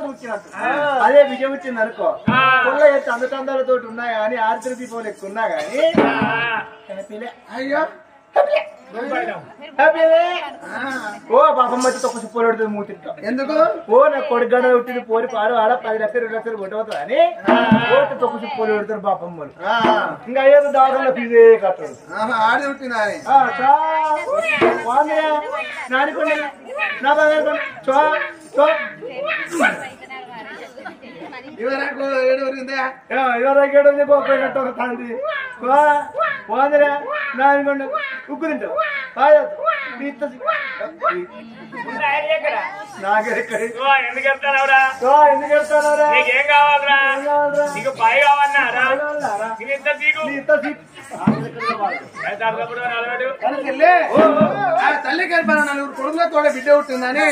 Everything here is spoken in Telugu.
వచ్చినట్టు అదే విజయం వచ్చింది అనుకో కొల్ల ఎత్తి అందకందాలతో ఉన్నాయా అని ఆర్ద్ర దీపం ఎక్కువ ఉన్నా గాని అయ్యో ఓ పాపం మధ్య తొక్క చిప్పలు పడుతుంది మూతింటా ఎందుకు ఓ నా కొడుకు గడ ఉంటుంది పోరి పారు ఆడ 10 లక్షలు 2 లక్షలు కొట్టవుతుంది అని ఓటు తొక్క చిప్పలు పెడతారు పాపమ్మలు ఇంకా ఏదో దాదాపు ఫీజే కట్టాడు ఆడి ఉంటుంది నానికొండ నా బాగా ఉక్కు తింటావు ఎందుకు వెళ్తానవరా నీకేం కావాలరా నీకు పై కావాలన్నారా తల్లి కలిపాను 4 కొడుకులతో బిడ్డ ఉంటుందని